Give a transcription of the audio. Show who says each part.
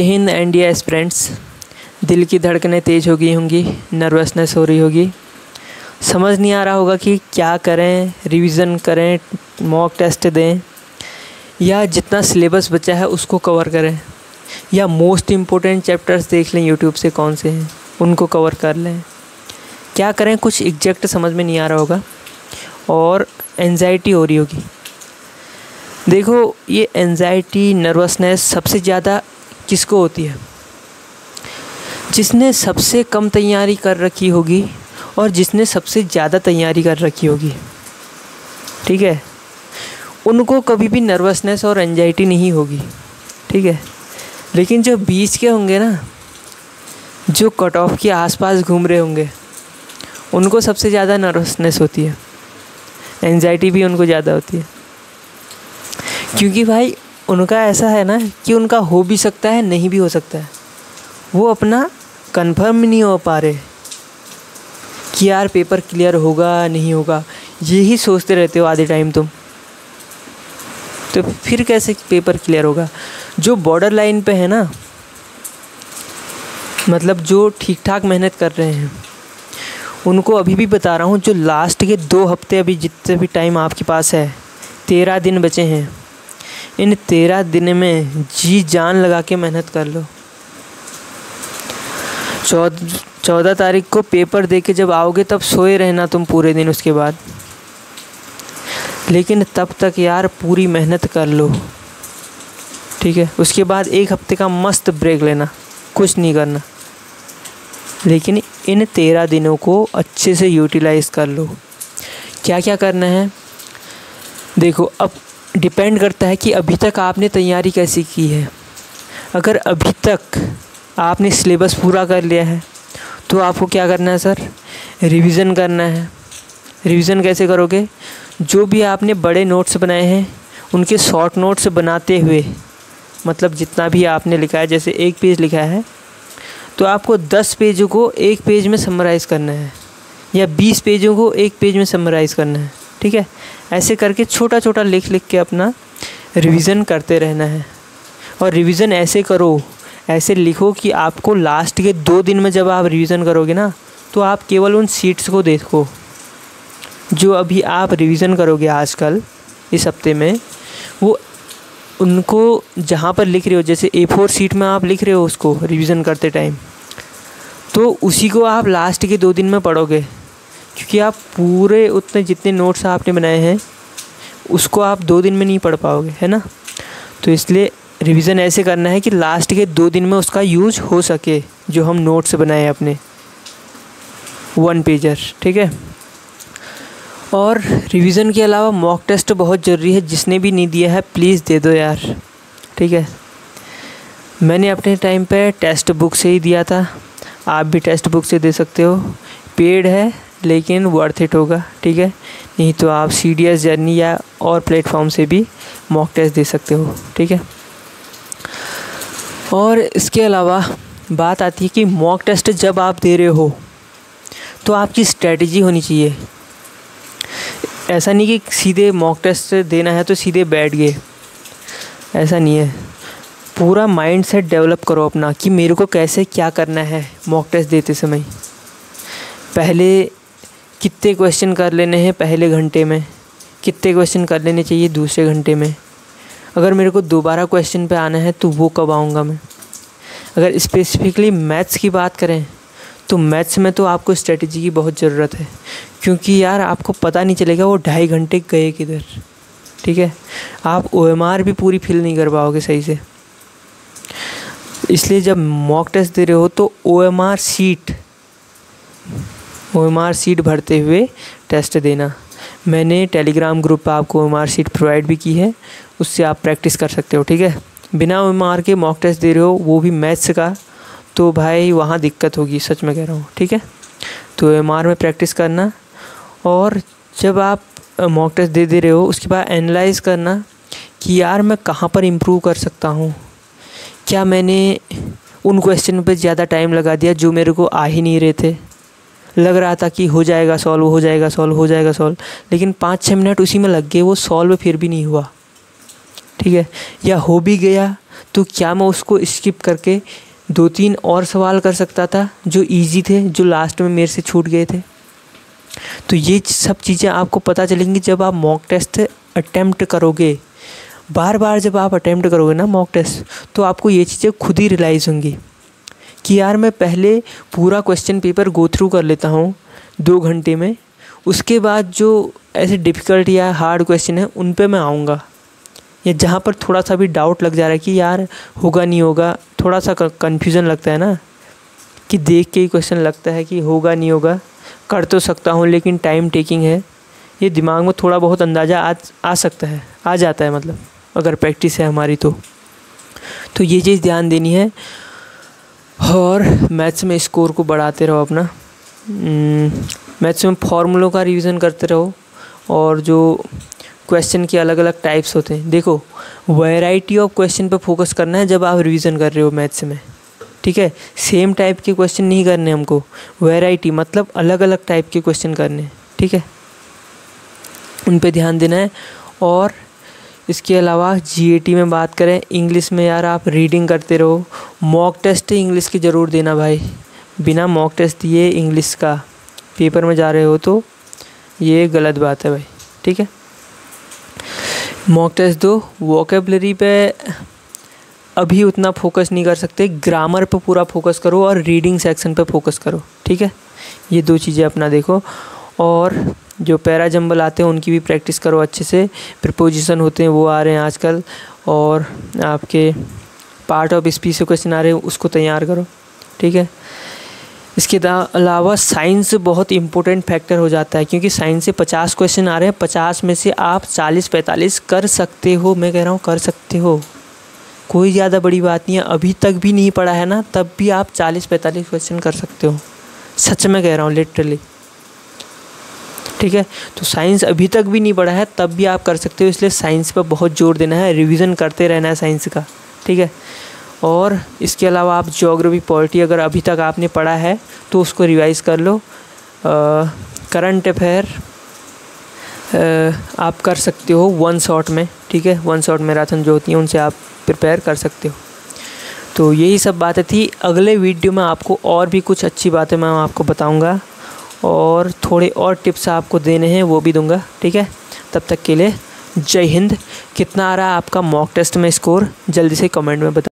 Speaker 1: Hind India aspirants, दिल की धड़कनें तेज़ हो गई होंगी, नर्वसनेस हो रही होगी, समझ नहीं आ रहा होगा कि क्या करें, रिवीजन करें, मॉक टेस्ट दें या जितना सिलेबस बचा है उसको कवर करें या मोस्ट इम्पोर्टेंट चैप्टर्स देख लें यूट्यूब से कौन से हैं उनको कवर कर लें। क्या करें कुछ एग्जैक्ट समझ में नहीं आ रहा होगा और एंजाइटी हो रही होगी। देखो, ये एंजाइटी नर्वसनेस सबसे ज़्यादा किसको होती है? जिसने सबसे कम तैयारी कर रखी होगी और जिसने सबसे ज़्यादा तैयारी कर रखी होगी, ठीक है, उनको कभी भी नर्वसनेस और एंजाइटी नहीं होगी, ठीक है। लेकिन जो बीच के होंगे ना, जो कट ऑफ के आसपास घूम रहे होंगे, उनको सबसे ज़्यादा नर्वसनेस होती है, एंजाइटी भी उनको ज़्यादा होती है। क्योंकि भाई उनका ऐसा है ना कि उनका हो भी सकता है, नहीं भी हो सकता है। वो अपना कंफर्म नहीं हो पा रहे कि यार पेपर क्लियर होगा नहीं होगा, यही सोचते रहते हो आधे टाइम तुम। तो फिर कैसे पेपर क्लियर होगा? जो बॉर्डर लाइन पे है ना, मतलब जो ठीक ठाक मेहनत कर रहे हैं, उनको अभी भी बता रहा हूँ, जो लास्ट के 2 हफ्ते अभी जितने भी टाइम आपके पास है, 13 दिन बचे हैं, इन 13 दिन में जी जान लगा के मेहनत कर लो। 14 तारीख को पेपर दे के जब आओगे तब सोए रहना तुम पूरे दिन उसके बाद, लेकिन तब तक यार पूरी मेहनत कर लो, ठीक है। उसके बाद 1 हफ्ते का मस्त ब्रेक लेना, कुछ नहीं करना, लेकिन इन 13 दिनों को अच्छे से यूटिलाइज़ कर लो। क्या क्या करना है देखो, अब डिपेंड करता है कि अभी तक आपने तैयारी कैसी की है। अगर अभी तक आपने सिलेबस पूरा कर लिया है तो आपको क्या करना है सर? रिवीजन करना है। रिवीजन कैसे करोगे? जो भी आपने बड़े नोट्स बनाए हैं उनके शॉर्ट नोट्स बनाते हुए, मतलब जितना भी आपने लिखा है, जैसे 1 पेज लिखा है तो आपको 10 पेजों को 1 पेज में समराइज़ करना है या 20 पेजों को 1 पेज में समराइज़ करना है, ठीक है। ऐसे करके छोटा छोटा लिख के अपना रिवीजन करते रहना है। और रिवीजन ऐसे करो, ऐसे लिखो कि आपको लास्ट के 2 दिन में जब आप रिवीजन करोगे ना, तो आप केवल उन सीट्स को देखो जो अभी आप रिवीजन करोगे आजकल इस हफ्ते में, वो उनको जहाँ पर लिख रहे हो, जैसे A4 सीट में आप लिख रहे हो उसको रिवीजन करते टाइम, तो उसी को आप लास्ट के 2 दिन में पढ़ोगे, क्योंकि आप पूरे उतने जितने नोट्स आपने बनाए हैं उसको आप 2 दिन में नहीं पढ़ पाओगे, है ना। तो इसलिए रिवीजन ऐसे करना है कि लास्ट के 2 दिन में उसका यूज़ हो सके, जो हम नोट्स बनाए अपने 1 पेजर, ठीक है। और रिवीजन के अलावा मॉक टेस्ट बहुत ज़रूरी है। जिसने भी नहीं दिया है प्लीज़ दे दो यार, ठीक है। मैंने अपने टाइम पे टेक्स्ट बुक से ही दिया था, आप भी टेक्स्ट बुक से दे सकते हो। पेड है लेकिन वर्थ इट होगा, ठीक है। नहीं तो आप CDS जर्नी या और प्लेटफॉर्म से भी मॉक टेस्ट दे सकते हो, ठीक है। और इसके अलावा बात आती है कि मॉक टेस्ट जब आप दे रहे हो तो आपकी स्ट्रेटजी होनी चाहिए। ऐसा नहीं कि सीधे मॉक टेस्ट देना है तो सीधे बैठ गए, ऐसा नहीं है। पूरा माइंड सेट डेवलप करो अपना कि मेरे को कैसे क्या करना है मॉक टेस्ट देते समय। पहले कितने क्वेश्चन कर लेने हैं पहले घंटे में, कितने क्वेश्चन कर लेने चाहिए दूसरे घंटे में। अगर मेरे को दोबारा क्वेश्चन पे आना है तो वो कब आऊँगा मैं। अगर स्पेसिफिकली मैथ्स की बात करें तो मैथ्स में तो आपको स्ट्रेटजी की बहुत ज़रूरत है, क्योंकि यार आपको पता नहीं चलेगा वो 2.5 घंटे गए किधर, ठीक है। आप OMR भी पूरी फिल नहीं कर पाओगे सही से। इसलिए जब मॉक टेस्ट दे रहे हो तो OMR सीट भरते हुए टेस्ट देना। मैंने टेलीग्राम ग्रुप पर आपको OMR सीट प्रोवाइड भी की है, उससे आप प्रैक्टिस कर सकते हो, ठीक है। बिना OMR के मॉक टेस्ट दे रहे हो, वो भी मैथ्स का, तो भाई वहाँ दिक्कत होगी, सच में कह रहा हूँ, ठीक है। तो OMR में प्रैक्टिस करना, और जब आप मॉक टेस्ट दे रहे हो उसके बाद एनालाइज़ करना कि यार मैं कहाँ पर इम्प्रूव कर सकता हूँ। क्या मैंने उन क्वेश्चन पे ज़्यादा टाइम लगा दिया जो मेरे को आ ही नहीं रहे थे, लग रहा था कि हो जाएगा सॉल्व, हो जाएगा सॉल्व, हो जाएगा सॉल्व, लेकिन 5-6 मिनट उसी में लग गए, वो सॉल्व फिर भी नहीं हुआ, ठीक है। या हो भी गया तो क्या मैं उसको स्किप करके 2-3 और सवाल कर सकता था जो इजी थे, जो लास्ट में मेरे से छूट गए थे। तो ये सब चीज़ें आपको पता चलेंगी जब आप मॉक टेस्ट अटेम्प्ट करोगे। बार बार जब आप अटेम्प्ट करोगे ना मॉक टेस्ट, तो आपको ये चीज़ें खुद ही रियलाइज़ होंगी कि यार मैं पहले पूरा क्वेश्चन पेपर गो थ्रू कर लेता हूँ 2 घंटे में, उसके बाद जो ऐसे डिफ़िकल्ट या हार्ड क्वेश्चन है उन पे मैं आऊँगा, या जहाँ पर थोड़ा सा भी डाउट लग जा रहा है कि यार होगा नहीं होगा, थोड़ा सा कन्फ्यूज़न लगता है ना कि देख के ही क्वेश्चन लगता है कि होगा नहीं होगा, कर तो सकता हूँ लेकिन टाइम टेकिंग है, ये दिमाग में थोड़ा बहुत अंदाज़ा आ सकता है, आ जाता है, मतलब अगर प्रैक्टिस है हमारी तो ये चीज़ ध्यान देनी है। और मैथ्स में स्कोर को बढ़ाते रहो अपना। मैथ्स में फॉर्मूलों का रिवीजन करते रहो, और जो क्वेश्चन के अलग अलग टाइप्स होते हैं, देखो वैरायटी ऑफ क्वेश्चन पे फोकस करना है जब आप रिवीजन कर रहे हो मैथ्स में, ठीक है। सेम टाइप के क्वेश्चन नहीं करने हमको, वैरायटी मतलब अलग अलग टाइप के क्वेश्चन करने, ठीक है, उन पे ध्यान देना है। और इसके अलावा जीएटी में बात करें, इंग्लिश में यार आप रीडिंग करते रहो, मॉक टेस्ट इंग्लिश की ज़रूर देना भाई। बिना मॉक टेस्ट दिए इंग्लिश का पेपर में जा रहे हो तो ये गलत बात है भाई, ठीक है। मॉक टेस्ट दो। वोकेबलरी पे अभी उतना फोकस नहीं कर सकते, ग्रामर पे पूरा फोकस करो और रीडिंग सेक्शन पे फोकस करो, ठीक है। ये 2 चीज़ें अपना देखो। और जो पैरा जंबल आते हैं उनकी भी प्रैक्टिस करो अच्छे से, प्रीपोजिशन होते हैं वो आ रहे हैं आजकल, और आपके पार्ट ऑफ स्पीच से क्वेश्चन आ रहे हैं उसको तैयार करो, ठीक है। इसके अलावा साइंस बहुत इंपॉर्टेंट फैक्टर हो जाता है, क्योंकि साइंस से 50 क्वेश्चन आ रहे हैं, 50 में से आप 40-45 कर सकते हो। मैं कह रहा हूँ कर सकते हो, कोई ज़्यादा बड़ी बात नहीं है। अभी तक भी नहीं पढ़ा है ना, तब भी आप 40-45 क्वेश्चन कर सकते हो, सच में कह रहा हूँ, लिटरली, ठीक है। तो साइंस अभी तक भी नहीं पढ़ा है तब भी आप कर सकते हो, इसलिए साइंस पर बहुत जोर देना है, रिवीजन करते रहना है साइंस का, ठीक है। और इसके अलावा आप ज्योग्राफी पॉलिटी अगर अभी तक आपने पढ़ा है तो उसको रिवाइज़ कर लो। करंट अफेयर आप कर सकते हो 1 शॉट में, ठीक है। 1 शॉट मैराथन जो होती है उनसे आप प्रिपेयर कर सकते हो। तो यही सब बातें थी। अगले वीडियो में आपको और भी कुछ अच्छी बातें मैं आपको बताऊंगा, और थोड़े और टिप्स आपको देने हैं वो भी दूंगा, ठीक है। तब तक के लिए जय हिंद। कितना आ रहा है आपका मॉक टेस्ट में स्कोर, जल्दी से कमेंट में बता।